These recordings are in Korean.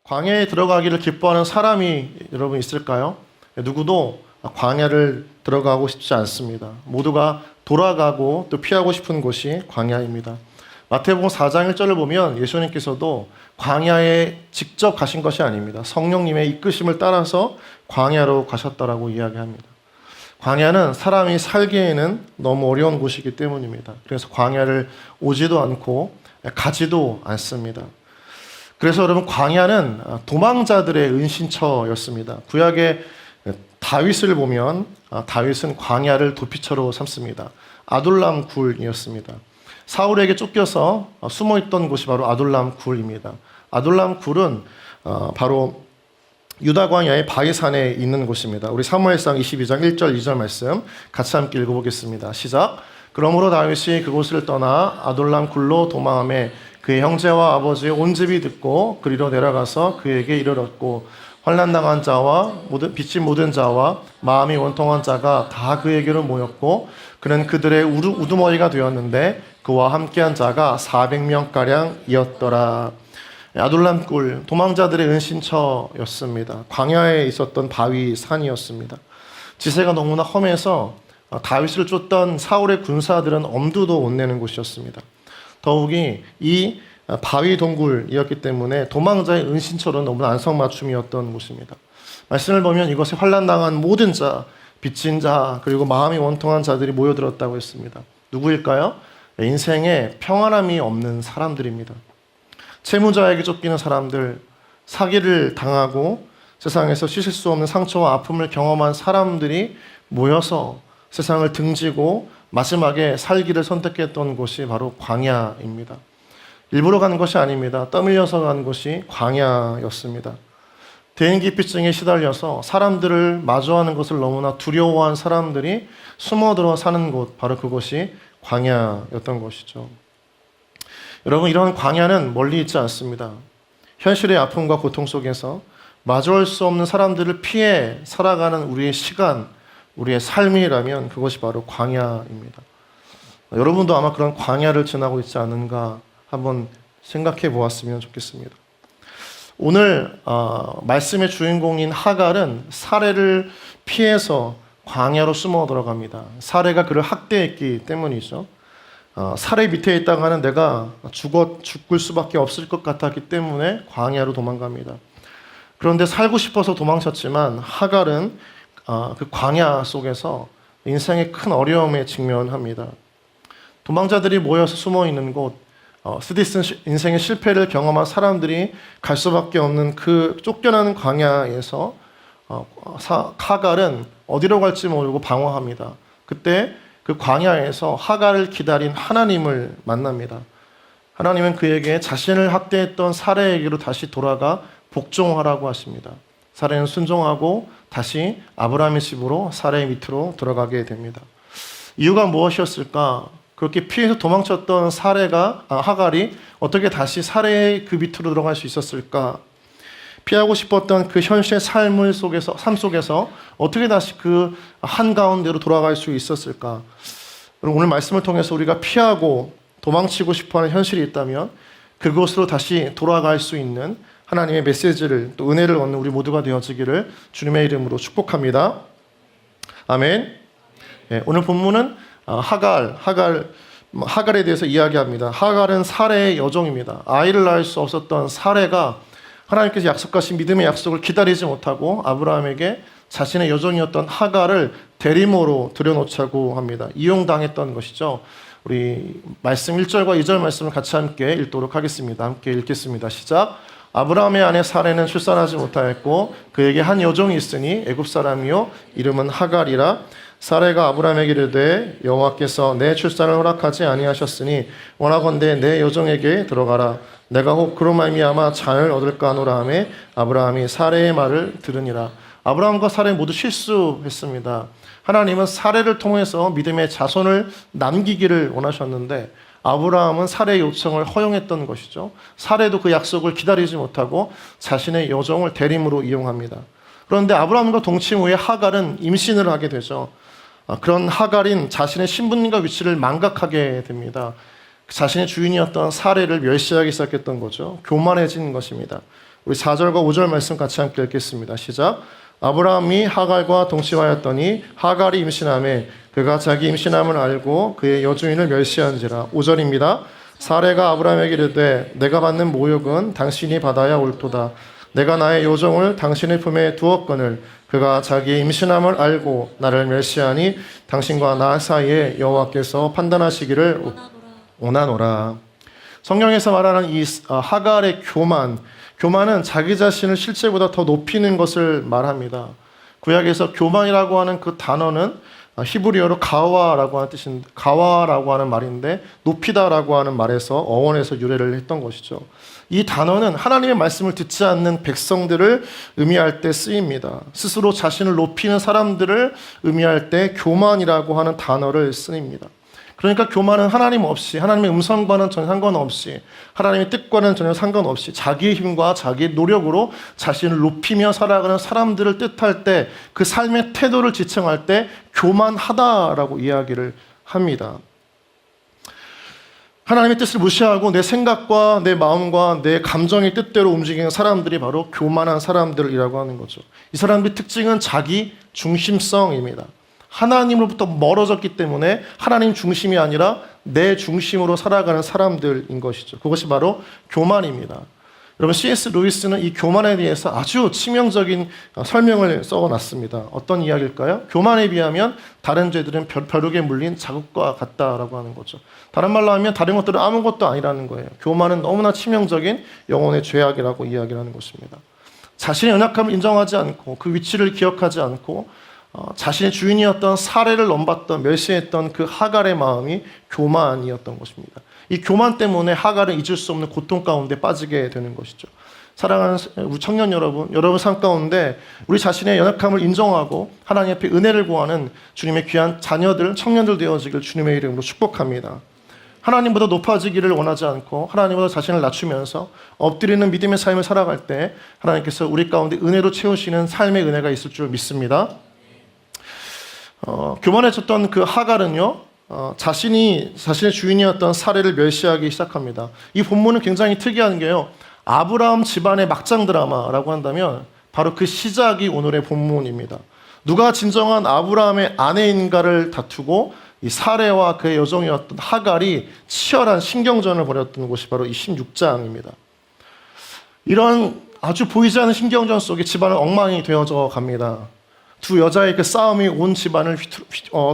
광야에 들어가기를 기뻐하는 사람이 여러분 있을까요? 누구도 광야를 들어가고 싶지 않습니다. 모두가 돌아가고 또 피하고 싶은 곳이 광야입니다. 마태복음 4장 1절을 보면 예수님께서도 광야에 직접 가신 것이 아닙니다. 성령님의 이끄심을 따라서 광야로 가셨다라고 이야기합니다. 광야는 사람이 살기에는 너무 어려운 곳이기 때문입니다. 그래서 광야를 오지도 않고 가지도 않습니다. 그래서 여러분 광야는 도망자들의 은신처였습니다. 구약의 다윗을 보면 다윗은 광야를 도피처로 삼습니다. 아둘람 굴이었습니다. 사울에게 쫓겨서 숨어있던 곳이 바로 아둘람 굴입니다. 아둘람 굴은 바로 유다 광야의 바위산에 있는 곳입니다. 우리 사무엘상 22장 1절 2절 말씀 같이 함께 읽어보겠습니다. 시작. 그러므로 다윗이 그곳을 떠나 아둘람 굴로 도망하매 그의 형제와 아버지의 온 집이 듣고 그리로 내려가서 그에게 이르렀고 환난당한 자와 빚진 모든 자와 마음이 원통한 자가 다 그에게로 모였고 그는 그들의 우두머리가 되었는데 그와 함께한 자가 400명가량이었더라. 아둘람 굴, 도망자들의 은신처였습니다. 광야에 있었던 바위 산이었습니다. 지세가 너무나 험해서 다윗을 쫓던 사울의 군사들은 엄두도 못 내는 곳이었습니다. 더욱이 이 바위 동굴이었기 때문에 도망자의 은신처로 너무나 안성맞춤이었던 곳입니다. 말씀을 보면 이것에 환난당한 모든 자, 빚진 자, 그리고 마음이 원통한 자들이 모여들었다고 했습니다. 누구일까요? 인생에 평안함이 없는 사람들입니다. 채무자에게 쫓기는 사람들, 사기를 당하고 세상에서 씻을 수 없는 상처와 아픔을 경험한 사람들이 모여서 세상을 등지고 마지막에 살기를 선택했던 곳이 바로 광야입니다. 일부러 간 것이 아닙니다. 떠밀려서 간 곳이 광야였습니다. 대인기피증에 시달려서 사람들을 마주하는 것을 너무나 두려워한 사람들이 숨어들어 사는 곳, 바로 그곳이 광야였던 것이죠. 여러분, 이런 광야는 멀리 있지 않습니다. 현실의 아픔과 고통 속에서 마주할 수 없는 사람들을 피해 살아가는 우리의 시간, 우리의 삶이라면 그것이 바로 광야입니다. 여러분도 아마 그런 광야를 지나고 있지 않은가 한번 생각해 보았으면 좋겠습니다. 오늘 말씀의 주인공인 하갈은 사례를 피해서 광야로 숨어 들어갑니다. 사례가 그를 학대했기 때문이죠. 사례 밑에 있다가는 내가 죽을 수밖에 없을 것 같았기 때문에 광야로 도망갑니다. 그런데 살고 싶어서 도망쳤지만 하갈은 그 광야 속에서 인생의 큰 어려움에 직면합니다. 도망자들이 모여서 숨어 있는 곳, 쓰디쓴 인생의 실패를 경험한 사람들이 갈 수밖에 없는 그 쫓겨나는 광야에서 하갈은 어디로 갈지 모르고 방황합니다. 그때 그 광야에서 하갈을 기다린 하나님을 만납니다. 하나님은 그에게 자신을 학대했던 사례에게로 다시 돌아가 복종하라고 하십니다. 사례는 순종하고 다시 아브라함의 집으로 사례의 밑으로 들어가게 됩니다. 이유가 무엇이었을까? 그렇게 피해서 도망쳤던 하갈이 어떻게 다시 사례의 그 밑으로 들어갈 수 있었을까? 피하고 싶었던 그 현실의 삶 속에서 어떻게 다시 그 한가운데로 돌아갈 수 있었을까? 오늘 말씀을 통해서 우리가 피하고 도망치고 싶어하는 현실이 있다면 그곳으로 다시 돌아갈 수 있는 하나님의 메시지를 또 은혜를 얻는 우리 모두가 되어지기를 주님의 이름으로 축복합니다. 아멘. 네, 오늘 본문은 하갈에 대해서 이야기합니다. 하갈은 사례의 여종입니다. 아이를 낳을 수 없었던 사례가 하나님께서 약속하신 믿음의 약속을 기다리지 못하고 아브라함에게 자신의 여종이었던 하갈을 대리모로 들여놓자고 합니다. 이용당했던 것이죠. 우리 말씀 1절과 2절 말씀을 같이 함께 읽도록 하겠습니다. 함께 읽겠습니다. 시작. 아브라함의 아내 사레는 출산하지 못하였고 그에게 한 여종이 있으니 애굽 사람이요 이름은 하갈이라. 사레가 아브라함에게 이르되 여호와께서 내 출산을 허락하지 아니하셨으니 원하건대 내 여종에게 들어가라. 내가 혹 그로 말미암아 자녀를 얻을까 하노라 하매 아브라함이 사레의 말을 들으니라. 아브라함과 사레 모두 실수했습니다. 하나님은 사레를 통해서 믿음의 자손을 남기기를 원하셨는데 아브라함은 사레의 요청을 허용했던 것이죠. 사레도 그 약속을 기다리지 못하고 자신의 여종을 대림으로 이용합니다. 그런데 아브라함과 동침 후에 하갈은 임신을 하게 되죠. 그런 하갈인 자신의 신분과 위치를 망각하게 됩니다. 자신의 주인이었던 사레를 멸시하기 시작했던 거죠. 교만해진 것입니다. 우리 4절과 5절 말씀 같이 함께 읽겠습니다. 시작. 아브라함이 하갈과 동침하였더니 하갈이 임신하매 그가 자기 임신함을 알고 그의 여주인을 멸시한지라. 5절입니다. 사레가 아브라함에게 이르되 내가 받는 모욕은 당신이 받아야 옳도다. 내가 나의 요종을 당신의 품에 두었거늘 그가 자기의 임신함을 알고 나를 멸시하니 당신과 나 사이에 여호와께서 판단하시기를 원하노라. 성경에서 말하는 이 하갈의 교만은 자기 자신을 실제보다 더 높이는 것을 말합니다. 구약에서 교만이라고 하는 그 단어는 히브리어로 가와라고 하는 뜻인데, 가와라고 하는 말인데 높이다라고 하는 말에서 어원에서 유래를 했던 것이죠. 이 단어는 하나님의 말씀을 듣지 않는 백성들을 의미할 때 쓰입니다. 스스로 자신을 높이는 사람들을 의미할 때 교만이라고 하는 단어를 씁니다. 그러니까 교만은 하나님 없이, 하나님의 음성과는 전혀 상관없이, 하나님의 뜻과는 전혀 상관없이 자기의 힘과 자기의 노력으로 자신을 높이며 살아가는 사람들을 뜻할 때, 그 삶의 태도를 지칭할 때 교만하다라고 이야기를 합니다. 하나님의 뜻을 무시하고 내 생각과 내 마음과 내 감정의 뜻대로 움직이는 사람들이 바로 교만한 사람들이라고 하는 거죠. 이 사람들의 특징은 자기 중심성입니다. 하나님으로부터 멀어졌기 때문에 하나님 중심이 아니라 내 중심으로 살아가는 사람들인 것이죠. 그것이 바로 교만입니다. 여러분, C.S. 루이스는 이 교만에 대해서 아주 치명적인 설명을 써놨습니다. 어떤 이야기일까요? 교만에 비하면 다른 죄들은 벼룩에 물린 자국과 같다라고 하는 거죠. 다른 말로 하면 다른 것들은 아무것도 아니라는 거예요. 교만은 너무나 치명적인 영혼의 죄악이라고 이야기를 하는 것입니다. 자신의 연약함을 인정하지 않고 그 위치를 기억하지 않고 자신의 주인이었던 사례를 넘봤던 멸시했던 그 하갈의 마음이 교만이었던 것입니다. 이 교만 때문에 하갈은 잊을 수 없는 고통 가운데 빠지게 되는 것이죠. 사랑하는 우리 청년 여러분 삶 가운데 우리 자신의 연약함을 인정하고 하나님 앞에 은혜를 구하는 주님의 귀한 자녀들, 청년들 되어지길 주님의 이름으로 축복합니다. 하나님보다 높아지기를 원하지 않고 하나님보다 자신을 낮추면서 엎드리는 믿음의 삶을 살아갈 때 하나님께서 우리 가운데 은혜로 채우시는 삶의 은혜가 있을 줄 믿습니다. 교만해졌던 그 하갈은요, 자신의 주인이었던 사례를 멸시하기 시작합니다. 이 본문은 굉장히 특이한 게요, 아브라함 집안의 막장 드라마라고 한다면 바로 그 시작이 오늘의 본문입니다. 누가 진정한 아브라함의 아내인가를 다투고 이 사례와 그의 여종이었던 하갈이 치열한 신경전을 벌였던 곳이 바로 이 16장입니다. 이런 아주 보이지 않는 신경전 속에 집안은 엉망이 되어져 갑니다. 두 여자의 그 싸움이 온 집안을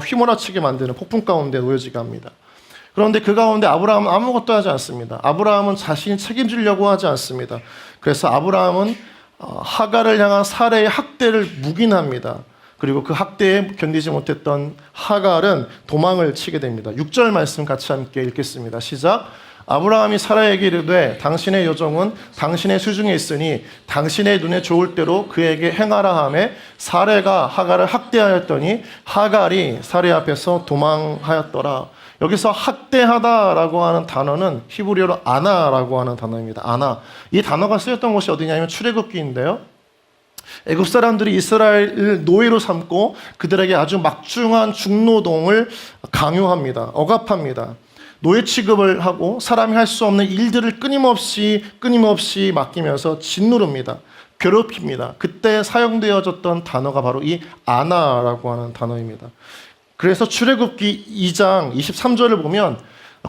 휘몰아치게 만드는 폭풍 가운데 놓여지게 합니다. 그런데 그 가운데 아브라함은 아무것도 하지 않습니다. 아브라함은 자신이 책임지려고 하지 않습니다. 그래서 아브라함은 하갈을 향한 사례의 학대를 묵인합니다. 그리고 그 학대에 견디지 못했던 하갈은 도망을 치게 됩니다. 6절 말씀 같이 함께 읽겠습니다. 시작. 아브라함이 사라에게 이르되 당신의 여종은 당신의 수중에 있으니 당신의 눈에 좋을 대로 그에게 행하라 하매 사레가 하갈을 학대하였더니 하갈이 사레 앞에서 도망하였더라. 여기서 학대하다라고 하는 단어는 히브리어로 아나라고 하는 단어입니다. 아나. 이 단어가 쓰였던 곳이 어디냐면 출애굽기인데요. 애굽 사람들이 이스라엘을 노예로 삼고 그들에게 아주 막중한 중노동을 강요합니다. 억압합니다. 노예 취급을 하고 사람이 할 수 없는 일들을 끊임없이 맡기면서 짓누릅니다. 괴롭힙니다. 그때 사용되어졌던 단어가 바로 이 아나라고 하는 단어입니다. 그래서 출애굽기 2장 23절을 보면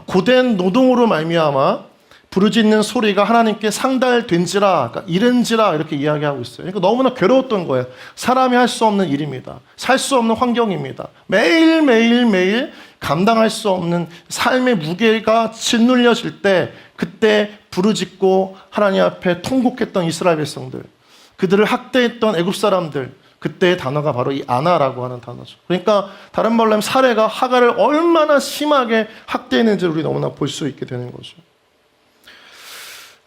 고된 노동으로 말미암아 부르짖는 소리가 하나님께 상달된지라, 그러니까 이른지라 이렇게 이야기하고 있어요. 그러니까 너무나 괴로웠던 거예요. 사람이 할 수 없는 일입니다. 살 수 없는 환경입니다. 매일 감당할 수 없는 삶의 무게가 짓눌려질 때 그때 부르짖고 하나님 앞에 통곡했던 이스라엘 백성들, 그들을 학대했던 애굽 사람들, 그때의 단어가 바로 이 아나라고 하는 단어죠. 그러니까 다른 말로 하면 사례가 하갈을 얼마나 심하게 학대했는지를 우리 너무나 볼 수 있게 되는 거죠.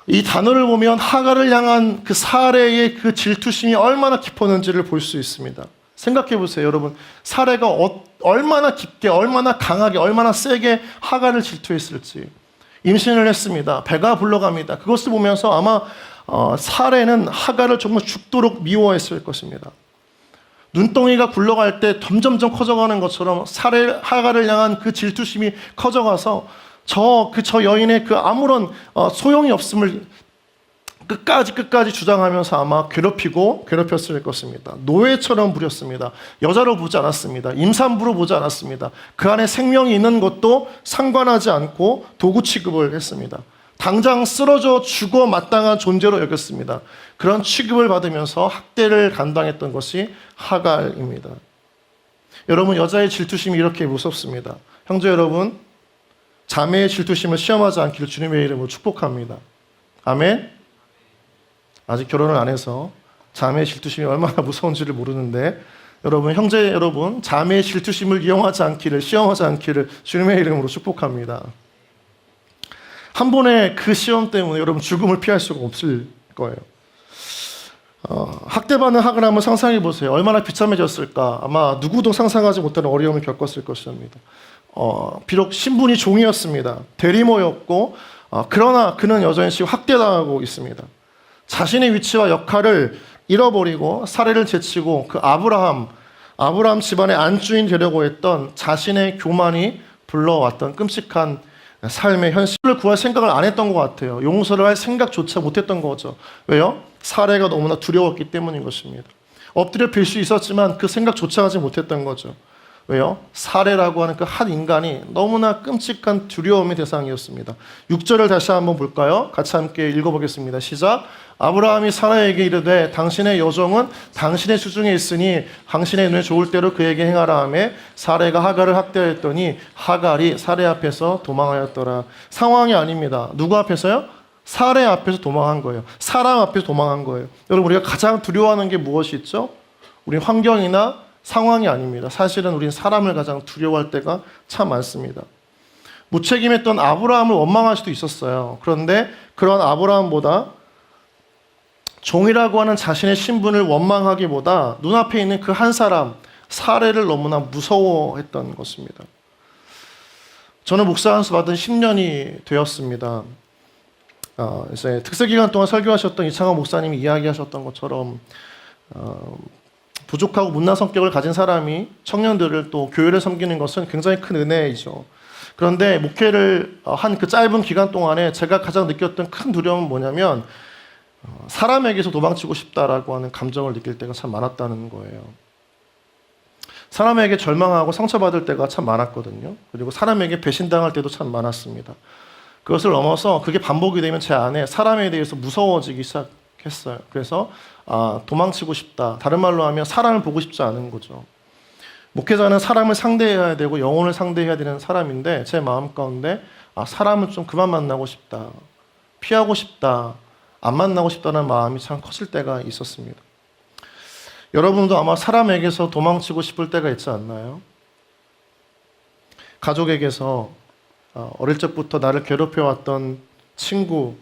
이 단어를 보면 하갈을 향한 그 사례의 그 질투심이 얼마나 깊었는지를 볼 수 있습니다. 생각해 보세요, 여러분. 사례가 얼마나 깊게, 얼마나 강하게, 얼마나 세게 하갈을 질투했을지. 임신을 했습니다. 배가 불러갑니다. 그것을 보면서 아마 사례는 하갈을 정말 죽도록 미워했을 것입니다. 눈덩이가 굴러갈 때 점점점 커져가는 것처럼 하갈을 향한 그 질투심이 커져가서 저 여인의 그 아무런 소용이 없음을 끝까지 주장하면서 아마 괴롭혔을 것입니다. 노예처럼 부렸습니다. 여자로 보지 않았습니다. 임산부로 보지 않았습니다. 그 안에 생명이 있는 것도 상관하지 않고 도구 취급을 했습니다. 당장 쓰러져 죽어 마땅한 존재로 여겼습니다. 그런 취급을 받으면서 학대를 감당했던 것이 하갈입니다. 여러분, 여자의 질투심이 이렇게 무섭습니다. 형제 여러분, 자매의 질투심을 시험하지 않기를 주님의 이름으로 축복합니다. 아멘. 아직 결혼을 안 해서 자매의 질투심이 얼마나 무서운지를 모르는데, 여러분, 형제 여러분, 자매의 질투심을 이용하지 않기를, 시험하지 않기를 주님의 이름으로 축복합니다. 한 번의 그 시험 때문에 여러분 죽음을 피할 수가 없을 거예요. 학대받는 하갈 한번 상상해 보세요. 얼마나 비참해졌을까. 아마 누구도 상상하지 못하는 어려움을 겪었을 것입니다. 비록 신분이 종이었습니다. 대리모였고, 그러나 그는 여전히 학대당하고 있습니다. 자신의 위치와 역할을 잃어버리고 사례를 제치고 그 아브라함 집안의 안주인 되려고 했던 자신의 교만이 불러왔던 끔찍한 삶의 현실을 구할 생각을 안 했던 것 같아요. 용서를 할 생각조차 못했던 거죠. 왜요? 사례가 너무나 두려웠기 때문인 것입니다. 엎드려 빌 수 있었지만 그 생각조차 하지 못했던 거죠. 왜요? 사례라고 하는 그 한 인간이 너무나 끔찍한 두려움의 대상이었습니다. 6절을 다시 한번 볼까요? 같이 함께 읽어보겠습니다. 시작. 아브라함이 사라에게 이르되 당신의 여종은 당신의 수중에 있으니 당신의 눈에 좋을 대로 그에게 행하라 하며 사레가 하갈을 학대하였더니 하갈이 사레 앞에서 도망하였더라. 상황이 아닙니다. 누구 앞에서요? 사레 앞에서 도망한 거예요. 사람 앞에서 도망한 거예요. 여러분, 우리가 가장 두려워하는 게 무엇이 있죠? 우리 환경이나 상황이 아닙니다. 사실은 우린 사람을 가장 두려워할 때가 참 많습니다. 무책임했던 아브라함을 원망할 수도 있었어요. 그런데 그런 아브라함보다 종이라고 하는 자신의 신분을 원망하기보다 눈앞에 있는 그 한 사람, 사례를 너무나 무서워했던 것입니다. 저는 목사 안수 받은 10년이 되었습니다. 이제 특수기간 동안 설교하셨던 이창호 목사님이 이야기하셨던 것처럼 부족하고 못난 성격을 가진 사람이 청년들을 또 교회를 섬기는 것은 굉장히 큰 은혜이죠. 그런데 목회를 한 그 짧은 기간 동안에 제가 가장 느꼈던 큰 두려움은 뭐냐면 사람에게서 도망치고 싶다라고 하는 감정을 느낄 때가 참 많았다는 거예요. 사람에게 절망하고 상처받을 때가 참 많았거든요. 그리고 사람에게 배신당할 때도 참 많았습니다. 그것을 넘어서 그게 반복이 되면 제 안에 사람에 대해서 무서워지기 시작했어요. 그래서 도망치고 싶다. 다른 말로 하면 사람을 보고 싶지 않은 거죠. 목회자는 사람을 상대해야 되고 영혼을 상대해야 되는 사람인데 제 마음 가운데 사람을 좀 그만 만나고 싶다. 피하고 싶다. 안 만나고 싶다는 마음이 참 컸을 때가 있었습니다. 여러분도 아마 사람에게서 도망치고 싶을 때가 있지 않나요? 가족에게서 어릴 적부터 나를 괴롭혀왔던 친구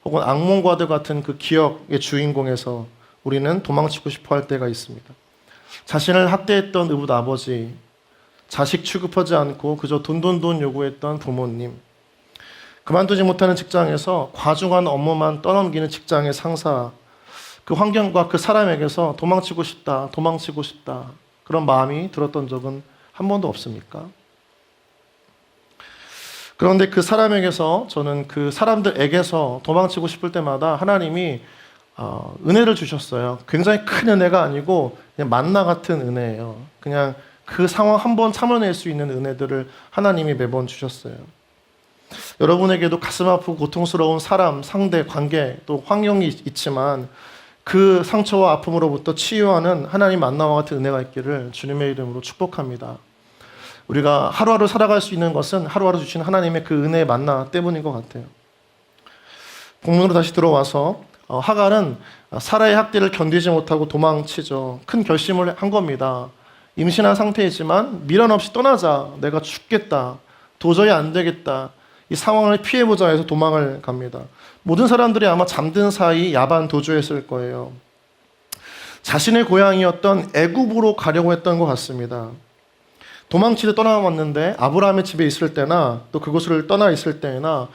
혹은 악몽과도 같은 그 기억의 주인공에서 우리는 도망치고 싶어 할 때가 있습니다. 자신을 학대했던 의붓 아버지, 자식 취급하지 않고 그저 돈 요구했던 부모님, 그만두지 못하는 직장에서 과중한 업무만 떠넘기는 직장의 상사, 그 환경과 그 사람에게서 도망치고 싶다 그런 마음이 들었던 적은 한 번도 없습니까? 그런데 그 사람에게서 저는 그 사람들에게서 도망치고 싶을 때마다 하나님이 은혜를 주셨어요. 굉장히 큰 은혜가 아니고 그냥 만나 같은 은혜예요. 그냥 그 상황 한 번 참아낼 수 있는 은혜들을 하나님이 매번 주셨어요. 여러분에게도 가슴 아프고 고통스러운 사람, 상대, 관계, 또 환경이 있지만 그 상처와 아픔으로부터 치유하는 하나님 만나와 같은 은혜가 있기를 주님의 이름으로 축복합니다. 우리가 하루하루 살아갈 수 있는 것은 하루하루 주신 하나님의 그 은혜의 만나 때문인 것 같아요. 본문으로 다시 들어와서 하갈은 사라의 학대를 견디지 못하고 도망치죠. 큰 결심을 한 겁니다. 임신한 상태이지만 미련 없이 떠나자. 내가 죽겠다. 도저히 안 되겠다. 이 상황을 피해보자 해서 도망을 갑니다. 모든 사람들이 아마 잠든 사이 야반 도주했을 거예요. 자신의 고향이었던 애굽으로 가려고 했던 것 같습니다. 도망치듯 떠나왔는데 아브라함의 집에 있을 때나 또 그곳을 떠나 있을 때나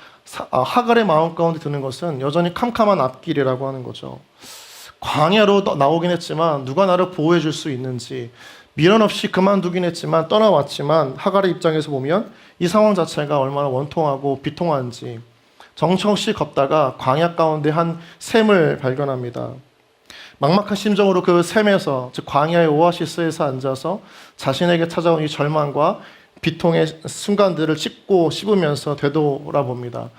하갈의 마음 가운데 드는 것은 여전히 캄캄한 앞길이라고 하는 거죠. 광야로 나오긴 했지만 누가 나를 보호해 줄 수 있는지, 미련 없이 그만두긴 했지만 떠나왔지만 하갈의 입장에서 보면 이 상황 자체가 얼마나 원통하고 비통한지, 정처없이 걷다가 광야 가운데 한 샘을 발견합니다. 막막한 심정으로 그 샘에서, 즉 광야의 오아시스에서 앉아서 자신에게 찾아온 이 절망과 비통의 순간들을 찍고 씹으면서 되돌아봅니다.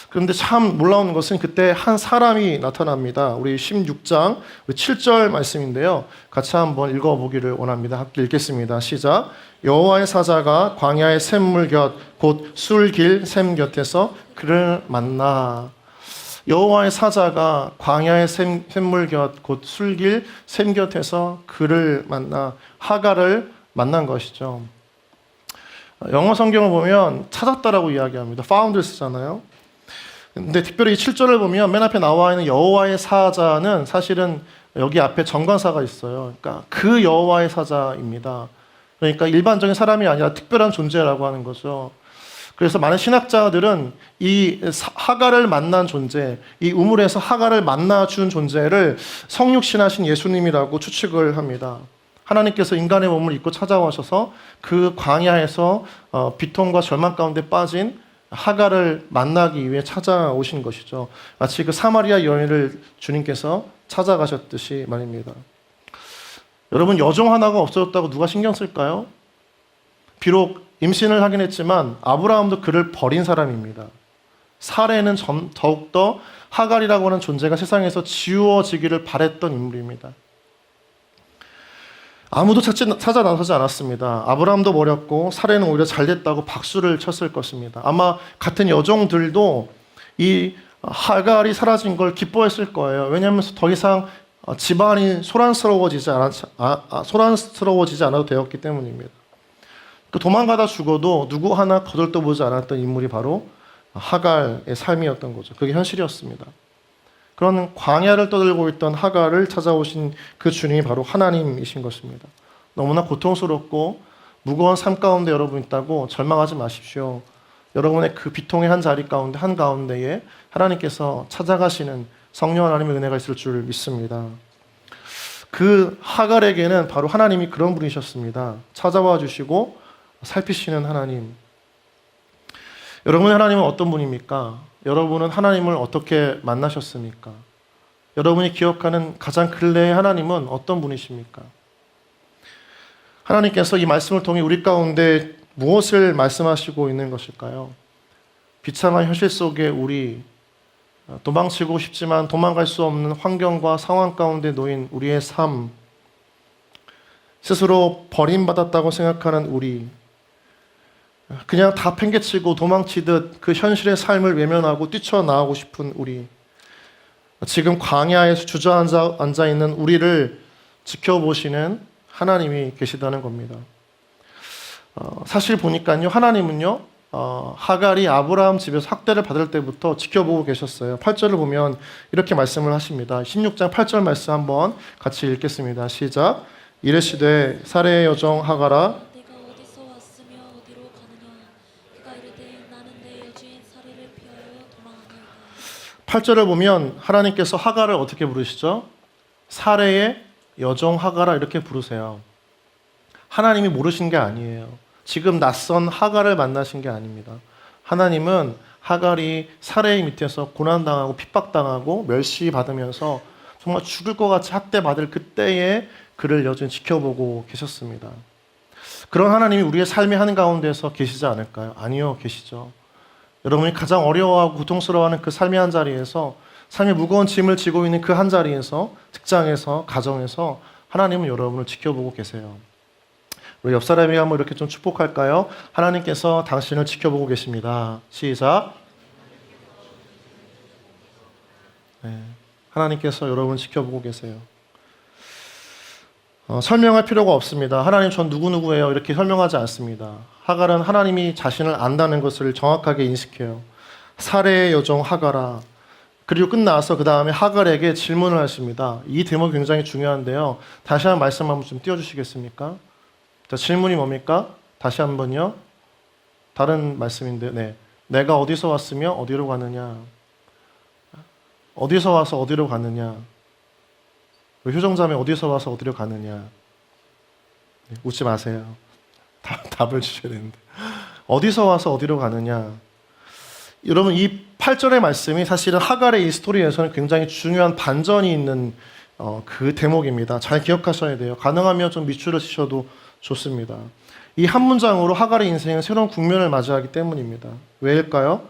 그런데 참 놀라운 것은 그때 한 사람이 나타납니다. 우리 16장 7절 말씀인데요. 같이 한번 읽어보기를 원합니다. 함께 읽겠습니다. 시작. 여호와의 사자가 광야의 샘물 곁 곧 술길 샘 곁에서 그를 만나. 여호와의 사자가 광야의 샘물 곁 곧 술길 샘 곁에서 그를 만나 하갈을 만난 것이죠. 영어 성경을 보면 찾았다라고 이야기합니다. found 쓰잖아요. 근데 특별히 7절을 보면 맨 앞에 나와 있는 여호와의 사자는 사실은 여기 앞에 정관사가 있어요. 그러니까 그 여호와의 사자입니다. 그러니까 일반적인 사람이 아니라 특별한 존재라고 하는 거죠. 그래서 많은 신학자들은 이 하갈을 만난 존재, 이 우물에서 하갈을 만나준 존재를 성육신하신 예수님이라고 추측을 합니다. 하나님께서 인간의 몸을 입고 찾아오셔서 그 광야에서 비통과 절망 가운데 빠진 하갈을 만나기 위해 찾아오신 것이죠. 마치 그 사마리아 여인을 주님께서 찾아가셨듯이 말입니다. 여러분, 여종 하나가 없어졌다고 누가 신경 쓸까요? 비록 임신을 하긴 했지만 아브라함도 그를 버린 사람입니다. 사레는 더욱더 하갈이라고 하는 존재가 세상에서 지워지기를 바랬던 인물입니다. 아무도 찾아 나서지 않았습니다. 아브라함도 버렸고 사레는 오히려 잘됐다고 박수를 쳤을 것입니다. 아마 같은 여종들도 이 하갈이 사라진 걸 기뻐했을 거예요. 왜냐하면 더 이상 집안이 소란스러워지지 않아도 되었기 때문입니다. 도망가다 죽어도 누구 하나 거들떠보지 않았던 인물이 바로 하갈의 삶이었던 거죠. 그게 현실이었습니다. 그런 광야를 떠들고 있던 하갈을 찾아오신 그 주님이 바로 하나님이신 것입니다. 너무나 고통스럽고 무거운 삶 가운데 여러분 있다고 절망하지 마십시오. 여러분의 그 비통의 한 자리 가운데 한가운데에 하나님께서 찾아가시는 성령 하나님의 은혜가 있을 줄 믿습니다. 그 하갈에게는 바로 하나님이 그런 분이셨습니다. 찾아와 주시고 살피시는 하나님. 여러분의 하나님은 어떤 분입니까? 여러분은 하나님을 어떻게 만나셨습니까? 여러분이 기억하는 가장 근래의 하나님은 어떤 분이십니까? 하나님께서 이 말씀을 통해 우리 가운데 무엇을 말씀하시고 있는 것일까요? 비참한 현실 속에 우리, 도망치고 싶지만 도망갈 수 없는 환경과 상황 가운데 놓인 우리의 삶, 스스로 버림받았다고 생각하는 우리, 그냥 다 팽개치고 도망치듯 그 현실의 삶을 외면하고 뛰쳐나오고 싶은 우리, 지금 광야에서 주저앉아 있는 우리를 지켜보시는 하나님이 계시다는 겁니다. 사실 보니까요, 하나님은요, 하갈이 아브라함 집에서 학대를 받을 때부터 지켜보고 계셨어요. 8절을 보면 이렇게 말씀을 하십니다. 16장 8절 말씀 한번 같이 읽겠습니다. 시작. 이르시되 사레의 여종 하갈아, 내가 어디서 왔으며 어디로 가느냐? 그가 이르되 나는 내 여주인 사레를 피하여 도망하나이다. 8절을 보면 하나님께서 하갈을 어떻게 부르시죠? 사레의 여종 하갈아 이렇게 부르세요. 하나님이 모르신 게 아니에요. 지금 낯선 하갈을 만나신 게 아닙니다. 하나님은 하갈이 사레의 밑에서 고난당하고 핍박당하고 멸시받으면서 정말 죽을 것 같이 학대받을 그때에 그를 여전히 지켜보고 계셨습니다. 그런 하나님이 우리의 삶의 한가운데서 계시지 않을까요? 아니요, 계시죠. 여러분이 가장 어려워하고 고통스러워하는 그 삶의 한 자리에서, 삶의 무거운 짐을 지고 있는 그 한 자리에서, 직장에서, 가정에서 하나님은 여러분을 지켜보고 계세요. 우리 옆 사람에게 한번 이렇게 좀 축복할까요? 하나님께서 당신을 지켜보고 계십니다. 시작. 네, 하나님께서 여러분을 지켜보고 계세요. 설명할 필요가 없습니다. 하나님 전 누구누구예요 이렇게 설명하지 않습니다. 하갈은 하나님이 자신을 안다는 것을 정확하게 인식해요. 사레의 여종 하갈아. 그리고 끝나서 그 다음에 하갈에게 질문을 하십니다. 이 대목이 굉장히 중요한데요. 다시 한번 말씀 한번 좀 띄워주시겠습니까? 자, 질문이 뭡니까? 다시 한번요. 다른 말씀인데, 네. 내가 어디서 왔으며 어디로 가느냐? 어디서 와서 어디로 가느냐? 효정자매 어디서 와서 어디로 가느냐? 네, 웃지 마세요. 답을 주셔야 되는데. 어디서 와서 어디로 가느냐? 여러분 이 8절의 말씀이 사실은 하갈의 이 스토리에서는 굉장히 중요한 반전이 있는 그 대목입니다. 잘 기억하셔야 돼요. 가능하면 좀 밑줄을 치셔도 좋습니다. 이 한 문장으로 하갈의 인생은 새로운 국면을 맞이하기 때문입니다. 왜일까요?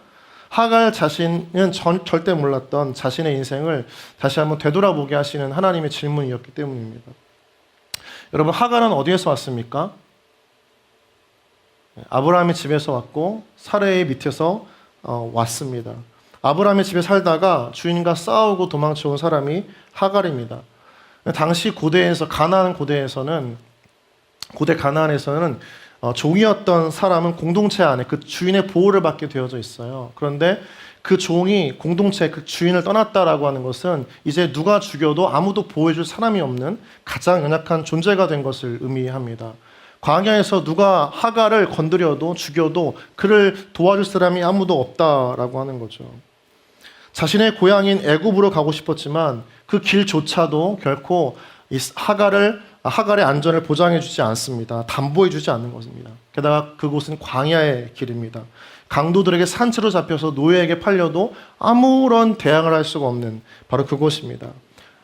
하갈 자신은 절대 몰랐던 자신의 인생을 다시 한번 되돌아보게 하시는 하나님의 질문이었기 때문입니다. 여러분, 하갈은 어디에서 왔습니까? 아브라함의 집에서 왔고 사레의 밑에서 왔습니다. 아브라함의 집에 살다가 주인과 싸우고 도망쳐온 사람이 하갈입니다. 당시 고대에서 고대 가나안에서는 종이었던 사람은 공동체 안에 그 주인의 보호를 받게 되어져 있어요. 그런데 그 종이 공동체 그 주인을 떠났다라고 하는 것은 이제 누가 죽여도 아무도 보호해줄 사람이 없는 가장 연약한 존재가 된 것을 의미합니다. 광야에서 누가 하갈을 건드려도 죽여도 그를 도와줄 사람이 아무도 없다라고 하는 거죠. 자신의 고향인 애굽으로 가고 싶었지만 그 길조차도 결코 하갈의 안전을 보장해주지 않습니다. 담보해주지 않는 것입니다. 게다가 그곳은 광야의 길입니다. 강도들에게 산채로 잡혀서 노예에게 팔려도 아무런 대항을 할 수가 없는 바로 그곳입니다.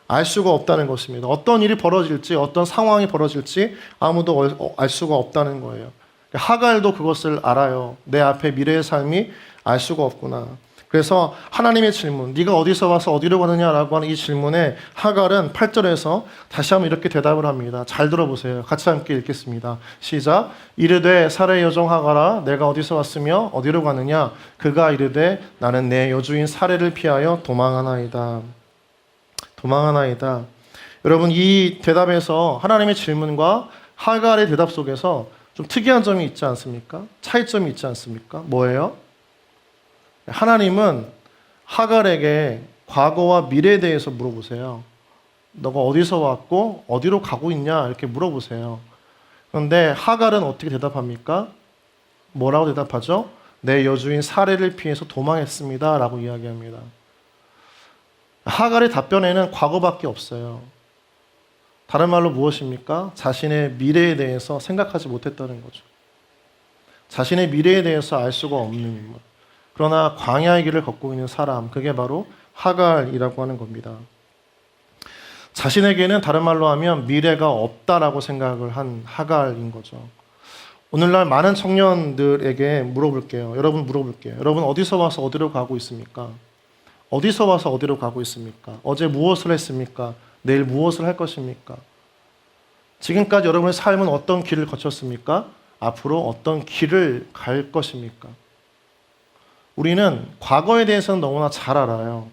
알 수가 없다는 것입니다. 어떤 일이 벌어질지, 어떤 상황이 벌어질지 아무도 알 수가 없다는 거예요. 하갈도 그것을 알아요. 내 앞에 미래의 삶이 알 수가 없구나. 그래서 하나님의 질문, 네가 어디서 와서 어디로 가느냐라고 하는 이 질문에 하갈은 8절에서 다시 한번 이렇게 대답을 합니다. 잘 들어보세요. 같이 함께 읽겠습니다. 시작. 이르되 사레의 여종 하갈아, 내가 어디서 왔으며 어디로 가느냐? 그가 이르되 나는 내 여주인 사레를 피하여 도망하나이다. 도망하나이다. 여러분, 이 대답에서 하나님의 질문과 하갈의 대답 속에서 좀 특이한 점이 있지 않습니까? 차이점이 있지 않습니까? 뭐예요? 하나님은 하갈에게 과거와 미래에 대해서 물어보세요. 너가 어디서 왔고 어디로 가고 있냐 이렇게 물어보세요. 그런데 하갈은 어떻게 대답합니까? 뭐라고 대답하죠? 내 여주인 사레를 피해서 도망했습니다 라고 이야기합니다. 하갈의 답변에는 과거밖에 없어요. 다른 말로 무엇입니까? 자신의 미래에 대해서 생각하지 못했다는 거죠. 자신의 미래에 대해서 알 수가 없는 인물. 그러나 광야의 길을 걷고 있는 사람, 그게 바로 하갈이라고 하는 겁니다. 자신에게는 다른 말로 하면 미래가 없다라고 생각을 한 하갈인 거죠. 오늘날 많은 청년들에게 물어볼게요. 여러분 물어볼게요. 여러분 어디서 와서 어디로 가고 있습니까? 어디서 와서 어디로 가고 있습니까? 어제 무엇을 했습니까? 내일 무엇을 할 것입니까? 지금까지 여러분의 삶은 어떤 길을 거쳤습니까? 앞으로 어떤 길을 갈 것입니까? 우리는 과거에 대해서는 너무나 잘 알아요.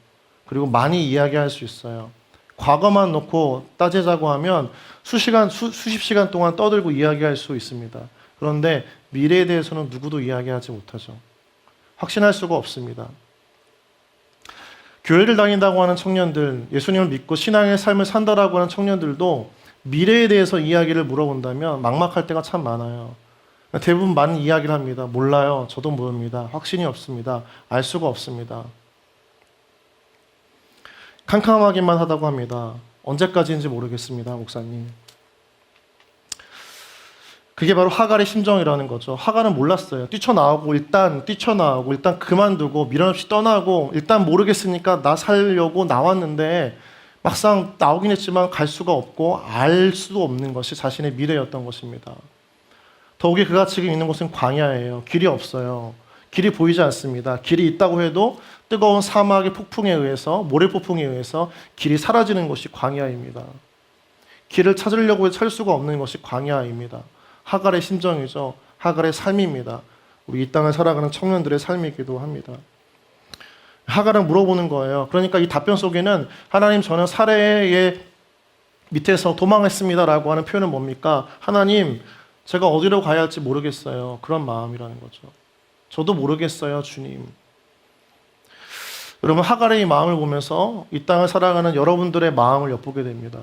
그리고 많이 이야기할 수 있어요. 과거만 놓고 따지자고 하면 수십 시간 동안 떠들고 이야기할 수 있습니다. 그런데 미래에 대해서는 누구도 이야기하지 못하죠. 확신할 수가 없습니다. 교회를 다닌다고 하는 청년들, 예수님을 믿고 신앙의 삶을 산다라고 하는 청년들도 미래에 대해서 이야기를 물어본다면 막막할 때가 참 많아요. 대부분 많은 이야기를 합니다. 몰라요. 저도 모릅니다. 확신이 없습니다. 알 수가 없습니다. 캄캄하기만 하다고 합니다. 언제까지인지 모르겠습니다, 목사님. 그게 바로 하갈의 심정이라는 거죠. 하갈은 몰랐어요. 뛰쳐나오고 일단 그만두고 미련 없이 떠나고 일단 모르겠으니까 나 살려고 나왔는데 막상 나오긴 했지만 갈 수가 없고 알 수도 없는 것이 자신의 미래였던 것입니다. 더욱이 그가 지금 있는 곳은 광야예요. 길이 없어요. 길이 보이지 않습니다. 길이 있다고 해도 뜨거운 사막의 폭풍에 의해서, 모래폭풍에 의해서 길이 사라지는 것이 광야입니다. 길을 찾으려고 찾을 수가 없는 것이 광야입니다. 하갈의 심정이죠. 하갈의 삶입니다. 우리 이 땅을 살아가는 청년들의 삶이기도 합니다. 하갈은 물어보는 거예요. 그러니까 이 답변 속에는 하나님, 저는 사레의 밑에서 도망했습니다라고 하는 표현은 뭡니까? 하나님, 제가 어디로 가야 할지 모르겠어요. 그런 마음이라는 거죠. 저도 모르겠어요, 주님. 여러분, 하갈의 이 마음을 보면서 이 땅을 살아가는 여러분들의 마음을 엿보게 됩니다.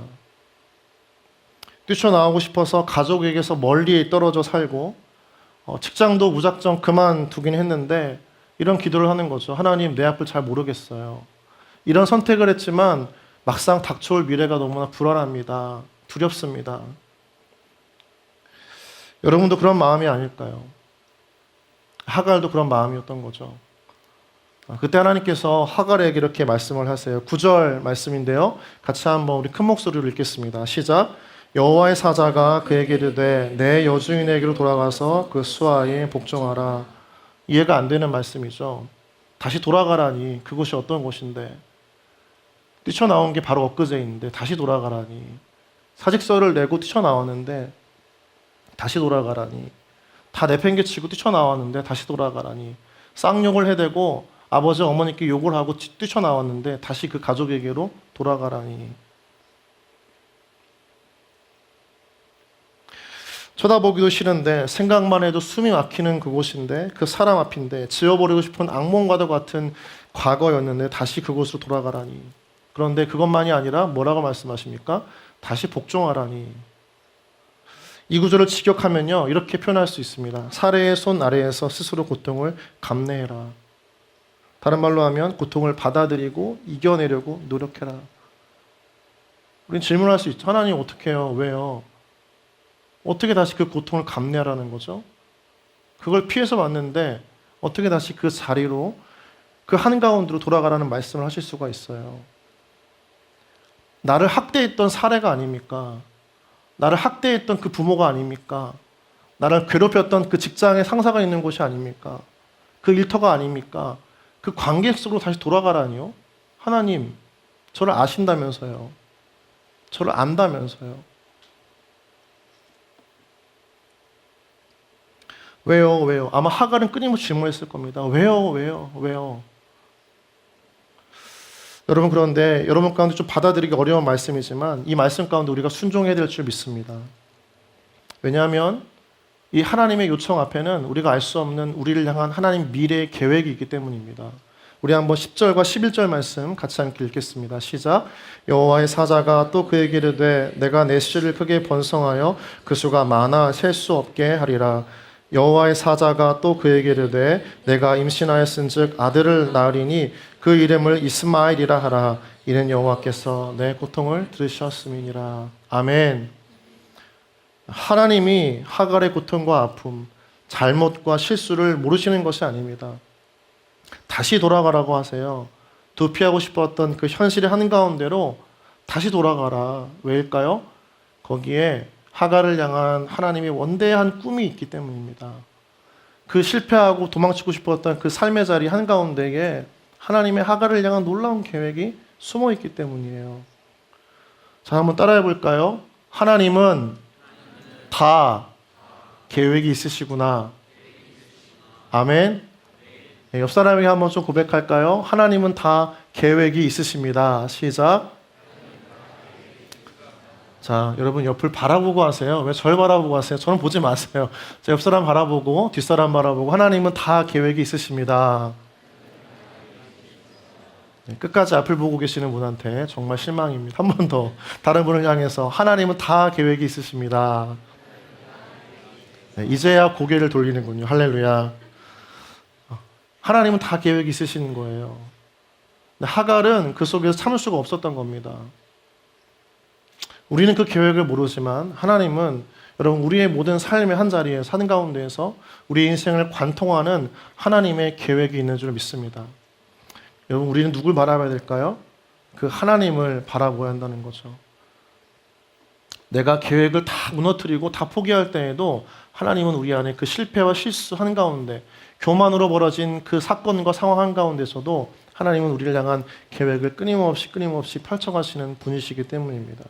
뛰쳐나오고 싶어서 가족에게서 멀리 떨어져 살고 직장도 무작정 그만두긴 했는데 이런 기도를 하는 거죠. 하나님, 내 앞을 잘 모르겠어요. 이런 선택을 했지만 막상 닥쳐올 미래가 너무나 불안합니다. 두렵습니다. 여러분도 그런 마음이 아닐까요? 하갈도 그런 마음이었던 거죠. 그때 하나님께서 하갈에게 이렇게 말씀을 하세요. 9절 말씀인데요. 같이 한번 우리 큰 목소리로 읽겠습니다. 시작. 여호와의 사자가 그에게 이르되 내 여주인에게로 돌아가서 그 수하에 복종하라. 이해가 안 되는 말씀이죠. 다시 돌아가라니 그곳이 어떤 곳인데, 뛰쳐나온 게 바로 엊그제인데 다시 돌아가라니, 사직서를 내고 뛰쳐나왔는데 다시 돌아가라니, 다 내팽개치고 뛰쳐나왔는데 다시 돌아가라니, 쌍욕을 해대고 아버지 어머니께 욕을 하고 뛰쳐나왔는데 다시 그 가족에게로 돌아가라니. 쳐다보기도 싫은데 생각만 해도 숨이 막히는 그곳인데, 그 사람 앞인데, 지워버리고 싶은 악몽과도 같은 과거였는데 다시 그곳으로 돌아가라니. 그런데 그것만이 아니라 뭐라고 말씀하십니까? 다시 복종하라니. 이 구절을 직역하면요, 이렇게 표현할 수 있습니다. 사례의 손 아래에서 스스로 고통을 감내해라. 다른 말로 하면 고통을 받아들이고 이겨내려고 노력해라. 우린 질문할 수 있죠. 하나님 어떻게 해요? 왜요? 어떻게 다시 그 고통을 감내하라는 거죠? 그걸 피해서 왔는데 어떻게 다시 그 자리로, 그 한가운데로 돌아가라는 말씀을 하실 수가 있어요? 나를 학대했던 사례가 아닙니까? 나를 학대했던 그 부모가 아닙니까? 나를 괴롭혔던 그 직장의 상사가 있는 곳이 아닙니까? 그 일터가 아닙니까? 그 관계 속으로 다시 돌아가라니요? 하나님, 저를 아신다면서요. 저를 안다면서요. 왜요? 아마 하갈은 끊임없이 질문했을 겁니다. 왜요? 여러분, 그런데 여러분 가운데 좀 받아들이기 어려운 말씀이지만 이 말씀 가운데 우리가 순종해야 될 줄 믿습니다. 왜냐하면 이 하나님의 요청 앞에는 우리가 알 수 없는 우리를 향한 하나님 미래의 계획이 있기 때문입니다. 우리 한번 10절과 11절 말씀 같이 함께 읽겠습니다. 시작. 여호와의 사자가 또 그에게 이르되 내가 내 씨를 크게 번성하여 그 수가 많아 셀 수 없게 하리라. 여호와의 사자가 또 그에게 이르되 내가 임신하였은즉 아들을 낳으리니 그 이름을 이스마엘이라 하라. 이는 여호와께서 내 고통을 들으셨음이니라. 아멘. 하나님이 하갈의 고통과 아픔, 잘못과 실수를 모르시는 것이 아닙니다. 다시 돌아가라고 하세요. 도피하고 싶었던 그 현실의 한가운데로 다시 돌아가라. 왜일까요? 거기에 하갈을 향한 하나님의 원대한 꿈이 있기 때문입니다. 그 실패하고 도망치고 싶었던 그 삶의 자리 한가운데에 하나님의 하갈을 향한 놀라운 계획이 숨어 있기 때문이에요. 자, 한번 따라해 볼까요? 하나님은 다 계획이 있으시구나. 아멘. 네, 옆 사람에게 한번 좀 고백할까요? 하나님은 다 계획이 있으십니다. 시작. 자, 여러분 옆을 바라보고 하세요. 왜 저를 바라보고 하세요? 저는 보지 마세요. 자, 옆 사람 바라보고 뒷사람 바라보고 하나님은 다 계획이 있으십니다. 네, 끝까지 앞을 보고 계시는 분한테 정말 실망입니다. 한 번 더 다른 분을 향해서 하나님은 다 계획이 있으십니다. 네, 이제야 고개를 돌리는군요. 할렐루야. 하나님은 다 계획이 있으시는 거예요. 하갈은 그 속에서 참을 수가 없었던 겁니다. 우리는 그 계획을 모르지만 하나님은, 여러분, 우리의 모든 삶의 한 자리에 사는 가운데에서 우리의 인생을 관통하는 하나님의 계획이 있는 줄 믿습니다. 여러분, 우리는 누굴 바라봐야 될까요? 그 하나님을 바라보아야 한다는 거죠. 내가 계획을 다 무너뜨리고 다 포기할 때에도 하나님은 우리 안에 그 실패와 실수 한가운데, 교만으로 벌어진 그 사건과 상황 한가운데서도 하나님은 우리를 향한 계획을 끊임없이 펼쳐가시는 분이시기 때문입니다.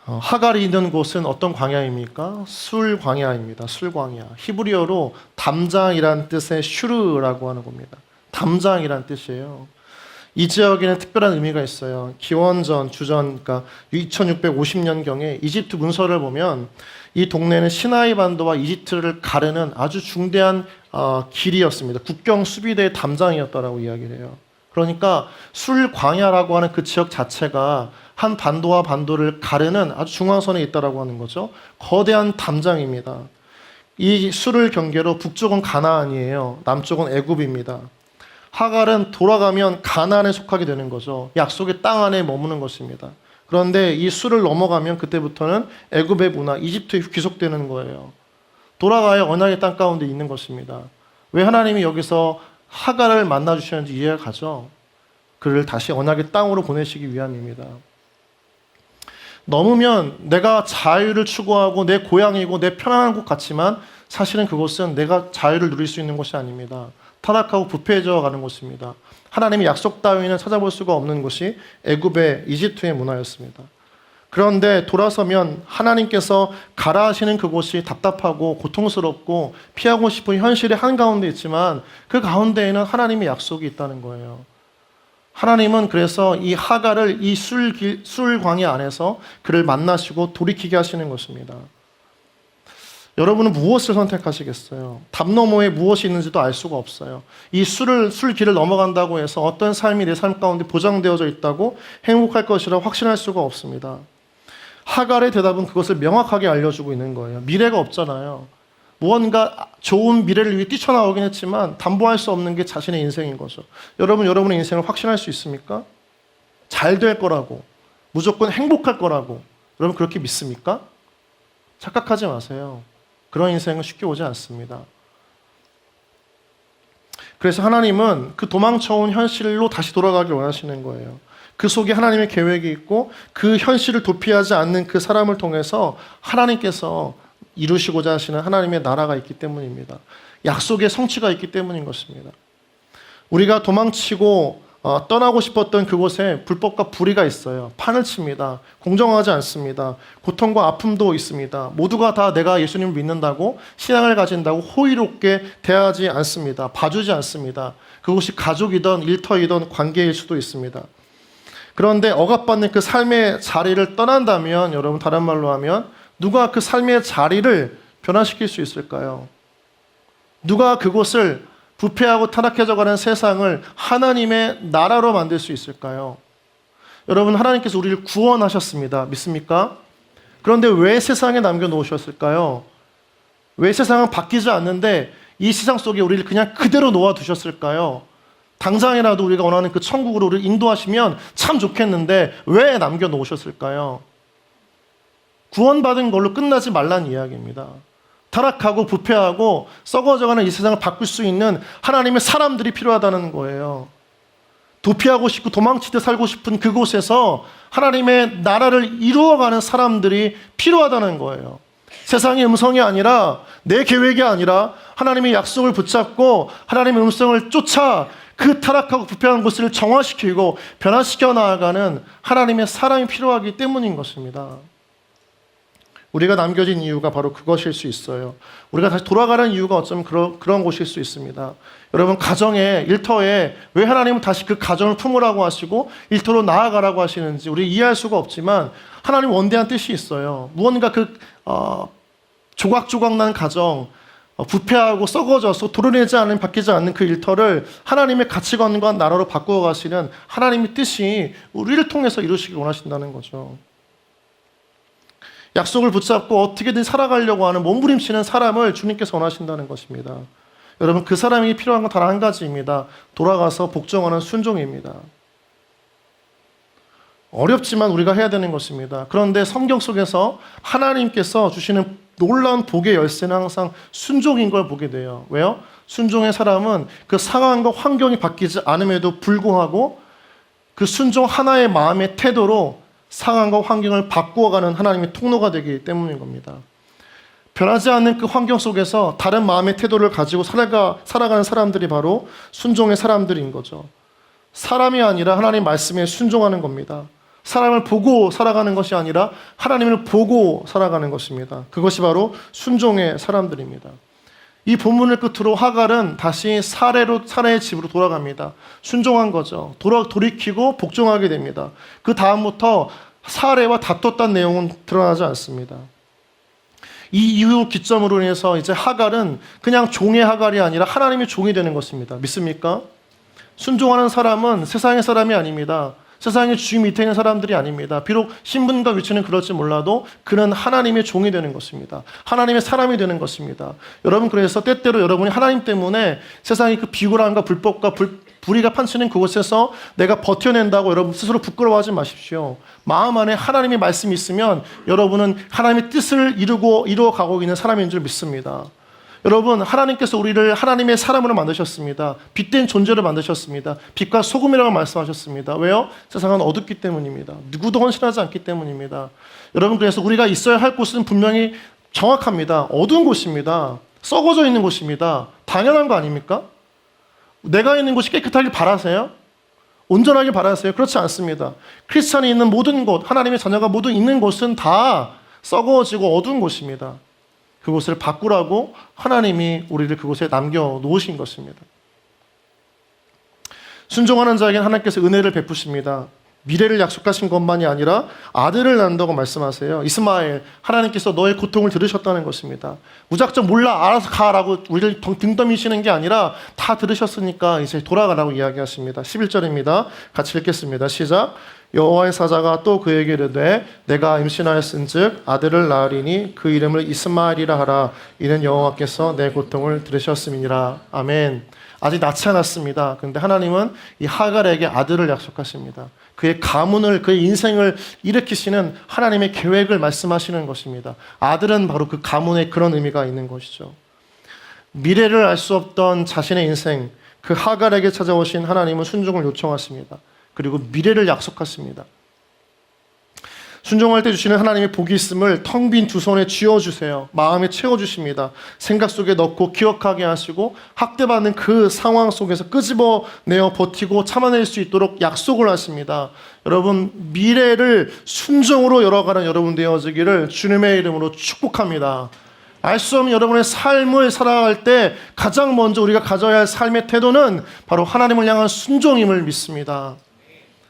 하갈이 있는 곳은 어떤 광야입니까? 술 광야입니다. 술 광야. 히브리어로 담장이란 뜻의 슈르라고 하는 겁니다. 담장이란 뜻이에요. 이 지역에는 특별한 의미가 있어요. 기원전, 주전, 그러니까 2650년경에 이집트 문서를 보면 이 동네는 시나이 반도와 이집트를 가르는 아주 중대한 길이었습니다. 국경 수비대의 담장이었다라고 이야기를 해요. 그러니까 술 광야라고 하는 그 지역 자체가 한 반도와 반도를 가르는 아주 중앙선에 있다라고 하는 거죠. 거대한 담장입니다. 이 술을 경계로 북쪽은 가나안이에요. 남쪽은 애굽입니다. 하갈은 돌아가면 가나안에 속하게 되는 거죠. 약속의 땅 안에 머무는 것입니다. 그런데 이 술을 넘어가면 그때부터는 애굽의 문화, 이집트에 귀속되는 거예요. 돌아가야 언약의 땅 가운데 있는 것입니다. 왜 하나님이 여기서 하갈을 만나 주시는지 이해가 가죠. 그를 다시 언약의 땅으로 보내시기 위함입니다. 넘으면 내가 자유를 추구하고 내 고향이고 내 편안한 곳 같지만 사실은 그곳은 내가 자유를 누릴 수 있는 곳이 아닙니다. 타락하고 부패해져 가는 곳입니다. 하나님의 약속 따위는 찾아볼 수가 없는 곳이 애굽의 이집트의 문화였습니다. 그런데 돌아서면 하나님께서 가라 하시는 그곳이 답답하고 고통스럽고 피하고 싶은 현실의 한가운데 있지만 그 가운데에는 하나님의 약속이 있다는 거예요. 하나님은 그래서 이 하갈을 이 술 광야 안에서 그를 만나시고 돌이키게 하시는 것입니다. 여러분은 무엇을 선택하시겠어요? 담 너머에 무엇이 있는지도 알 수가 없어요. 이 술 길을 넘어간다고 해서 어떤 삶이 내 삶 가운데 보장되어져 있다고 행복할 것이라 확신할 수가 없습니다. 하갈의 대답은 그것을 명확하게 알려주고 있는 거예요. 미래가 없잖아요. 무언가 좋은 미래를 위해 뛰쳐나오긴 했지만 담보할 수 없는 게 자신의 인생인 거죠. 여러분의 인생을 확신할 수 있습니까? 잘 될 거라고, 무조건 행복할 거라고 여러분 그렇게 믿습니까? 착각하지 마세요. 그런 인생은 쉽게 오지 않습니다. 그래서 하나님은 그 도망쳐온 현실로 다시 돌아가길 원하시는 거예요. 그 속에 하나님의 계획이 있고 그 현실을 도피하지 않는 그 사람을 통해서 하나님께서 이루시고자 하시는 하나님의 나라가 있기 때문입니다. 약속의 성취가 있기 때문인 것입니다. 우리가 도망치고 떠나고 싶었던 그곳에 불법과 불의가 있어요. 판을 칩니다. 공정하지 않습니다. 고통과 아픔도 있습니다. 모두가 다 내가 예수님을 믿는다고 신앙을 가진다고 호의롭게 대하지 않습니다. 봐주지 않습니다. 그곳이 가족이든 일터이든 관계일 수도 있습니다. 그런데 억압받는 그 삶의 자리를 떠난다면 여러분 다른 말로 하면 누가 그 삶의 자리를 변화시킬 수 있을까요? 누가 그곳을 부패하고 타락해져가는 세상을 하나님의 나라로 만들 수 있을까요? 여러분 하나님께서 우리를 구원하셨습니다. 믿습니까? 그런데 왜 세상에 남겨놓으셨을까요? 왜 세상은 바뀌지 않는데 이 세상 속에 우리를 그냥 그대로 놓아두셨을까요? 당장이라도 우리가 원하는 그 천국으로 우리를 인도하시면 참 좋겠는데 왜 남겨놓으셨을까요? 구원받은 걸로 끝나지 말라는 이야기입니다. 타락하고 부패하고 썩어져가는 이 세상을 바꿀 수 있는 하나님의 사람들이 필요하다는 거예요. 도피하고 싶고 도망치듯 살고 싶은 그곳에서 하나님의 나라를 이루어가는 사람들이 필요하다는 거예요. 세상의 음성이 아니라 내 계획이 아니라 하나님의 약속을 붙잡고 하나님의 음성을 쫓아 그 타락하고 부패한 곳을 정화시키고 변화시켜 나아가는 하나님의 사람이 필요하기 때문인 것입니다. 우리가 남겨진 이유가 바로 그것일 수 있어요. 우리가 다시 돌아가는 이유가 어쩌면 그런 곳일 수 있습니다. 여러분 가정에 일터에 왜 하나님은 다시 그 가정을 품으라고 하시고 일터로 나아가라고 하시는지 우리 이해할 수가 없지만 하나님 원대한 뜻이 있어요. 무언가 그 조각조각 난 가정 부패하고 썩어져서 도려내지 않은 바뀌지 않는 그 일터를 하나님의 가치관과 나라로 바꾸어 가시는 하나님의 뜻이 우리를 통해서 이루시길 원하신다는 거죠. 약속을 붙잡고 어떻게든 살아가려고 하는 몸부림치는 사람을 주님께서 원하신다는 것입니다. 여러분 그 사람에게 필요한 건 단 한 가지입니다. 돌아가서 복종하는 순종입니다. 어렵지만 우리가 해야 되는 것입니다. 그런데 성경 속에서 하나님께서 주시는 놀라운 복의 열쇠는 항상 순종인 걸 보게 돼요. 왜요? 순종의 사람은 그 상황과 환경이 바뀌지 않음에도 불구하고 그 순종 하나의 마음의 태도로 상황과 환경을 바꾸어가는 하나님의 통로가 되기 때문인 겁니다. 변하지 않는 그 환경 속에서 다른 마음의 태도를 가지고 살아가는 사람들이 바로 순종의 사람들인 거죠. 사람이 아니라 하나님 말씀에 순종하는 겁니다. 사람을 보고 살아가는 것이 아니라 하나님을 보고 살아가는 것입니다. 그것이 바로 순종의 사람들입니다. 이 본문을 끝으로 하갈은 다시 사레의 집으로 돌아갑니다. 순종한 거죠. 돌이키고 복종하게 됩니다. 그 다음부터 사레와 다퉜다는 내용은 드러나지 않습니다. 이 이후 기점으로 인해서 이제 하갈은 그냥 종의 하갈이 아니라 하나님의 종이 되는 것입니다. 믿습니까? 순종하는 사람은 세상의 사람이 아닙니다. 세상의 주인 밑에 있는 사람들이 아닙니다. 비록 신분과 위치는 그럴지 몰라도 그는 하나님의 종이 되는 것입니다. 하나님의 사람이 되는 것입니다. 여러분 그래서 때때로 여러분이 하나님 때문에 세상의 그 비굴함과 불법과 불의가 판치는 그곳에서 내가 버텨낸다고 여러분 스스로 부끄러워하지 마십시오. 마음 안에 하나님의 말씀이 있으면 여러분은 하나님의 뜻을 이루어가고 있는 사람인 줄 믿습니다. 여러분, 하나님께서 우리를 하나님의 사람으로 만드셨습니다. 빛된 존재로 만드셨습니다. 빛과 소금이라고 말씀하셨습니다. 왜요? 세상은 어둡기 때문입니다. 누구도 헌신하지 않기 때문입니다. 여러분, 그래서 우리가 있어야 할 곳은 분명히 정확합니다. 어두운 곳입니다. 썩어져 있는 곳입니다. 당연한 거 아닙니까? 내가 있는 곳이 깨끗하길 바라세요? 온전하길 바라세요? 그렇지 않습니다. 크리스찬이 있는 모든 곳, 하나님의 자녀가 모두 있는 곳은 다 썩어지고 어두운 곳입니다. 그곳을 바꾸라고 하나님이 우리를 그곳에 남겨놓으신 것입니다. 순종하는 자에게는 하나님께서 은혜를 베푸십니다. 미래를 약속하신 것만이 아니라 아들을 낳는다고 말씀하세요. 이스마엘, 하나님께서 너의 고통을 들으셨다는 것입니다. 무작정 몰라 알아서 가라고 우리를 등 떠미시는 게 아니라 다 들으셨으니까 이제 돌아가라고 이야기하십니다. 11절입니다. 같이 읽겠습니다. 시작. 여호와의 사자가 또 그에게 이르되 내가 임신하였은즉 아들을 낳으리니 그 이름을 이스마엘이라 하라. 이는 여호와께서 내 고통을 들으셨음이니라. 아멘. 아직 낳지 않았습니다. 그런데 하나님은 이 하갈에게 아들을 약속하십니다. 그의 가문을, 그의 인생을 일으키시는 하나님의 계획을 말씀하시는 것입니다. 아들은 바로 그 가문에 그런 의미가 있는 것이죠. 미래를 알 수 없던 자신의 인생, 그 하갈에게 찾아오신 하나님은 순종을 요청하십니다. 그리고 미래를 약속하십니다. 순종할 때 주시는 하나님의 복이 있음을 텅 빈 두 손에 쥐어주세요. 마음에 채워주십니다. 생각 속에 넣고 기억하게 하시고 학대받는 그 상황 속에서 끄집어내어 버티고 참아낼 수 있도록 약속을 하십니다. 여러분, 미래를 순종으로 열어가는 여러분 되어지기를 주님의 이름으로 축복합니다. 알 수 없는 여러분의 삶을 살아갈 때 가장 먼저 우리가 가져야 할 삶의 태도는 바로 하나님을 향한 순종임을 믿습니다.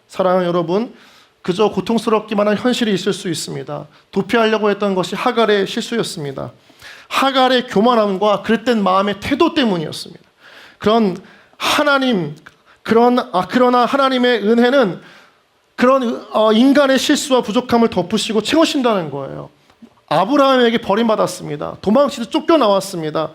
사랑하는 여러분, 그저 고통스럽기만 한 현실이 있을 수 있습니다. 도피하려고 했던 것이 하갈의 실수였습니다. 하갈의 교만함과 그릇된 마음의 태도 때문이었습니다. 그러나 하나님의 은혜는 그런 인간의 실수와 부족함을 덮으시고 채우신다는 거예요. 아브라함에게 버림받았습니다. 도망치듯 쫓겨나왔습니다.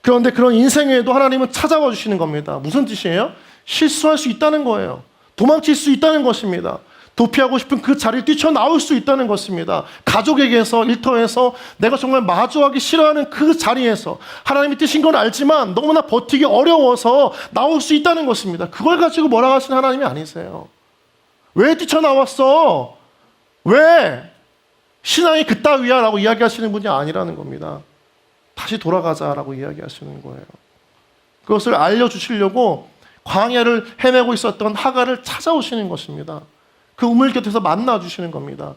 그런데 그런 인생에도 하나님은 찾아와 주시는 겁니다. 무슨 뜻이에요? 실수할 수 있다는 거예요. 도망칠 수 있다는 것입니다. 도피하고 싶은 그 자리를 뛰쳐나올 수 있다는 것입니다. 가족에게서, 일터에서, 내가 정말 마주하기 싫어하는 그 자리에서 하나님이 뜻인 건 알지만 너무나 버티기 어려워서 나올 수 있다는 것입니다. 그걸 가지고 뭐라 하시는 하나님이 아니세요. 왜 뛰쳐나왔어? 왜? 신앙이 그따위야 라고 이야기하시는 분이 아니라는 겁니다. 다시 돌아가자라고 이야기하시는 거예요. 그것을 알려주시려고 광야를 헤매고 있었던 하갈을 찾아오시는 것입니다. 그 우물 곁에서 만나주시는 겁니다.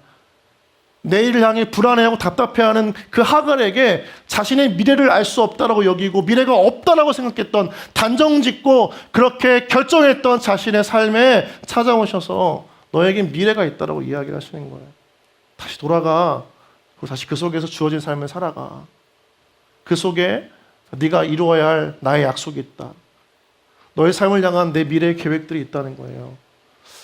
내일을 향해 불안해하고 답답해하는 그 하갈에게 자신의 미래를 알 수 없다라고 여기고 미래가 없다라고 생각했던, 단정짓고 그렇게 결정했던 자신의 삶에 찾아오셔서 너에겐 미래가 있다라고 이야기를 하시는 거예요. 다시 돌아가. 그리고 다시 그 속에서 주어진 삶을 살아가. 그 속에 네가 이루어야 할 나의 약속이 있다. 너의 삶을 향한 내 미래의 계획들이 있다는 거예요.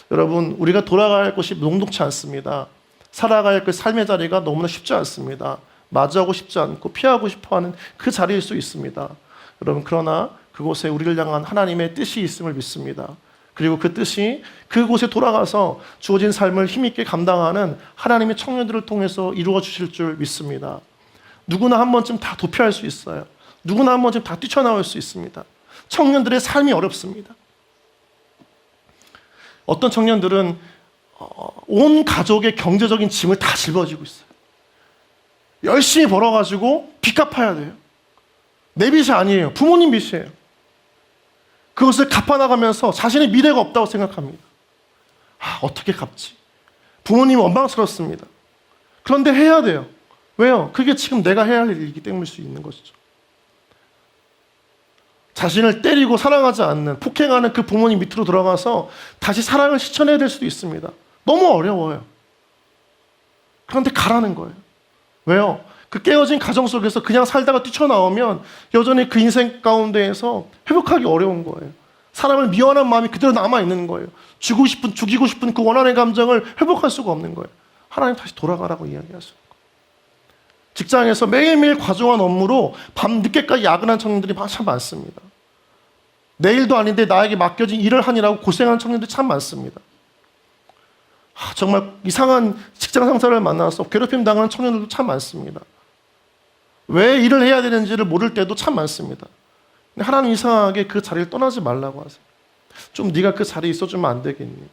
여러분, 우리가 돌아갈 곳이 녹록치 않습니다. 살아갈 그 삶의 자리가 너무나 쉽지 않습니다. 마주하고 싶지 않고 피하고 싶어하는 그 자리일 수 있습니다. 여러분, 그러나 그곳에 우리를 향한 하나님의 뜻이 있음을 믿습니다. 그리고 그 뜻이 그곳에 돌아가서 주어진 삶을 힘있게 감당하는 하나님의 청년들을 통해서 이루어 주실 줄 믿습니다. 누구나 한 번쯤 다 도피할 수 있어요. 누구나 한 번쯤 다 뛰쳐나올 수 있습니다. 청년들의 삶이 어렵습니다. 어떤 청년들은 온 가족의 경제적인 짐을 다 짊어지고 있어요. 열심히 벌어가지고 빚 갚아야 돼요. 내 빚이 아니에요. 부모님 빚이에요. 그것을 갚아나가면서 자신의 미래가 없다고 생각합니다. 어떻게 갚지? 부모님이 원망스럽습니다. 그런데 해야 돼요. 왜요? 그게 지금 내가 해야 할 일이기 때문일 수 있는 것이죠. 자신을 때리고 사랑하지 않는, 폭행하는 그 부모님 밑으로 들어가서 다시 사랑을 실천해야 될 수도 있습니다. 너무 어려워요. 그런데 가라는 거예요. 왜요? 그 깨어진 가정 속에서 그냥 살다가 뛰쳐나오면 여전히 그 인생 가운데에서 회복하기 어려운 거예요. 사람을 미워하는 마음이 그대로 남아있는 거예요. 죽이고 싶은 그 원한의 감정을 회복할 수가 없는 거예요. 하나님 다시 돌아가라고 이야기하시는 거예요. 직장에서 매일매일 과중한 업무로 밤 늦게까지 야근한 청년들이 참 많습니다. 내일도 아닌데 나에게 맡겨진 일을 하느라고 고생하는 청년들이 참 많습니다. 정말 이상한 직장 상사를 만나서 괴롭힘 당하는 청년들도 참 많습니다. 왜 일을 해야 되는지를 모를 때도 참 많습니다. 근데 하나님 이상하게 그 자리를 떠나지 말라고 하세요. 좀 네가 그 자리에 있어주면 안 되겠니?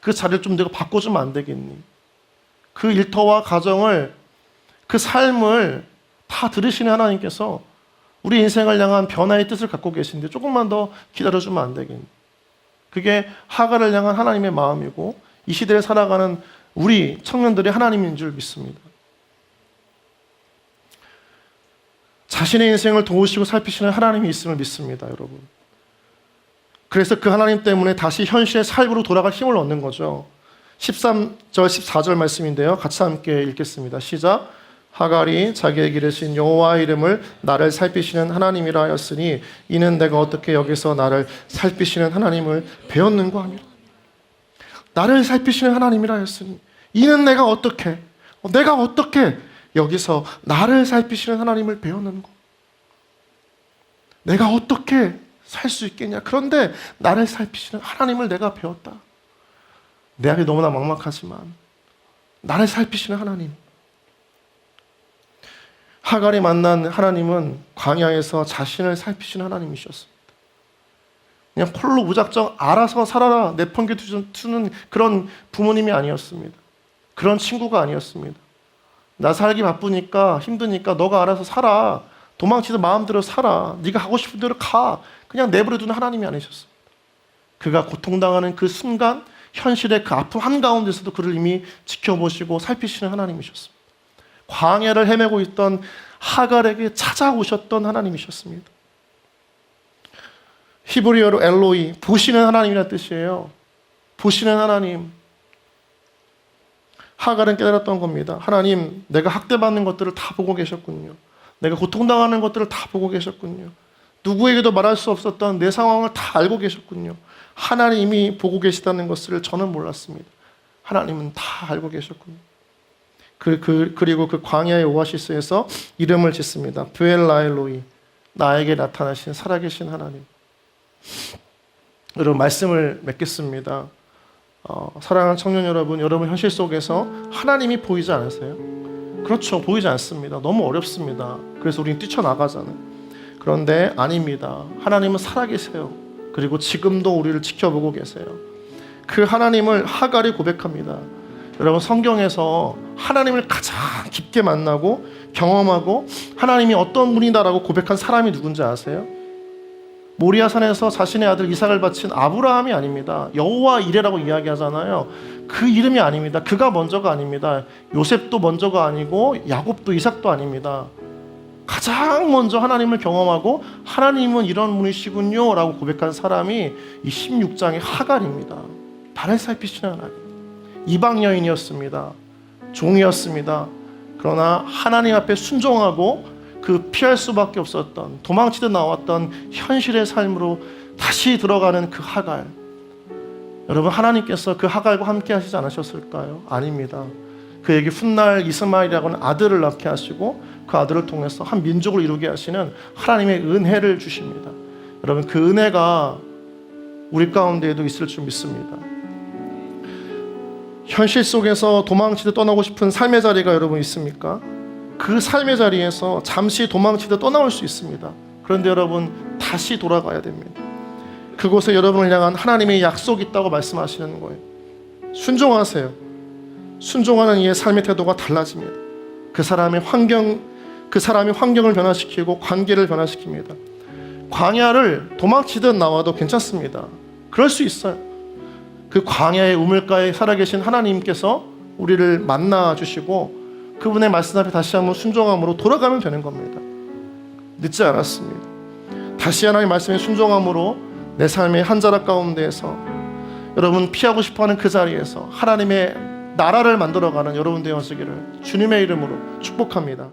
그 자리를 좀 네가 바꿔주면 안 되겠니? 그 일터와 가정을, 그 삶을 다 들으시는 하나님께서 우리 인생을 향한 변화의 뜻을 갖고 계신데 조금만 더 기다려주면 안 되겠니? 그게 하갈을 향한 하나님의 마음이고 이 시대에 살아가는 우리 청년들의 하나님인 줄 믿습니다. 자신의 인생을 도우시고 살피시는 하나님이 있음을 믿습니다, 여러분. 그래서 그 하나님 때문에 다시 현실의 삶으로 돌아갈 힘을 얻는 거죠. 13절, 14절 말씀인데요. 같이 함께 읽겠습니다. 시작. 하갈이 자기에게 이르신 여호와의 이름을 나를 살피시는 하나님이라 하였으니 이는 내가 어떻게 여기서 나를 살피시는 하나님을 배웠는가 하미라. 나를 살피시는 하나님이라 하였으니 이는 내가 어떻게 여기서 나를 살피시는 하나님을 배웠는가. 내가 어떻게 살 수 있겠냐. 그런데 나를 살피시는 하나님을 내가 배웠다. 내 앞이 너무나 막막하지만 나를 살피시는 하나님. 하갈이 만난 하나님은 광야에서 자신을 살피시는 하나님이셨습니다. 그냥 홀로 무작정 알아서 살아라 내팽개치는 그런 부모님이 아니었습니다. 그런 친구가 아니었습니다. 나 살기 바쁘니까 힘드니까 너가 알아서 살아. 도망치듯 마음대로 살아. 네가 하고 싶은 대로 가. 그냥 내버려두는 하나님이 아니셨습니다. 그가 고통당하는 그 순간 현실의 그 아픔 한가운데서도 그를 이미 지켜보시고 살피시는 하나님이셨습니다. 광야를 헤매고 있던 하갈에게 찾아오셨던 하나님이셨습니다. 히브리어로 엘로이, 보시는 하나님이라는 뜻이에요. 보시는 하나님. 하갈은 깨달았던 겁니다. 하나님, 내가 학대받는 것들을 다 보고 계셨군요. 내가 고통당하는 것들을 다 보고 계셨군요. 누구에게도 말할 수 없었던 내 상황을 다 알고 계셨군요. 하나님이 보고 계시다는 것을 저는 몰랐습니다. 하나님은 다 알고 계셨군요. 그리고 그 광야의 오아시스에서 이름을 짓습니다. 브엘라엘로이, 나에게 나타나신 살아계신 하나님. 여러분, 말씀을 맺겠습니다. 사랑하는 청년 여러분, 여러분 현실 속에서 하나님이 보이지 않으세요? 그렇죠, 보이지 않습니다. 너무 어렵습니다. 그래서 우리는 뛰쳐나가잖아요. 그런데 아닙니다. 하나님은 살아계세요. 그리고 지금도 우리를 지켜보고 계세요. 그 하나님을 하갈이 고백합니다. 여러분, 성경에서 하나님을 가장 깊게 만나고 경험하고 하나님이 어떤 분이다라고 고백한 사람이 누군지 아세요? 모리아산에서 자신의 아들 이삭을 바친 아브라함이 아닙니다. 여호와 이레라고 이야기하잖아요. 그 이름이 아닙니다. 그가 먼저가 아닙니다. 요셉도 먼저가 아니고 야곱도 이삭도 아닙니다. 가장 먼저 하나님을 경험하고 하나님은 이런 분이시군요 라고 고백한 사람이 이 16장의 하갈입니다. 나를 살피시는 하나님. 이방 여인이었습니다. 종이었습니다. 그러나 하나님 앞에 순종하고 그 피할 수밖에 없었던, 도망치듯 나왔던 현실의 삶으로 다시 들어가는 그 하갈. 여러분, 하나님께서 그 하갈과 함께 하시지 않으셨을까요? 아닙니다. 그에게 훗날 이스마엘이라고 하는 아들을 낳게 하시고 그 아들을 통해서 한 민족을 이루게 하시는 하나님의 은혜를 주십니다. 여러분, 그 은혜가 우리 가운데에도 있을 줄 믿습니다. 현실 속에서 도망치듯 떠나고 싶은 삶의 자리가 여러분 있습니까? 그 삶의 자리에서 잠시 도망치듯 떠나올 수 있습니다. 그런데 여러분, 다시 돌아가야 됩니다. 그곳에 여러분을 향한 하나님의 약속이 있다고 말씀하시는 거예요. 순종하세요. 순종하는 이의 삶의 태도가 달라집니다. 그 사람이 환경을 변화시키고 관계를 변화시킵니다. 광야를 도망치듯 나와도 괜찮습니다. 그럴 수 있어요. 그 광야의 우물가에 살아계신 하나님께서 우리를 만나주시고 그분의 말씀 앞에 다시 한번 순종함으로 돌아가면 되는 겁니다. 늦지 않았습니다. 다시 하나님의 말씀에 순종함으로 내 삶의 한 자락 가운데에서 여러분 피하고 싶어하는 그 자리에서 하나님의 나라를 만들어가는 여러분 되어지기를 주님의 이름으로 축복합니다.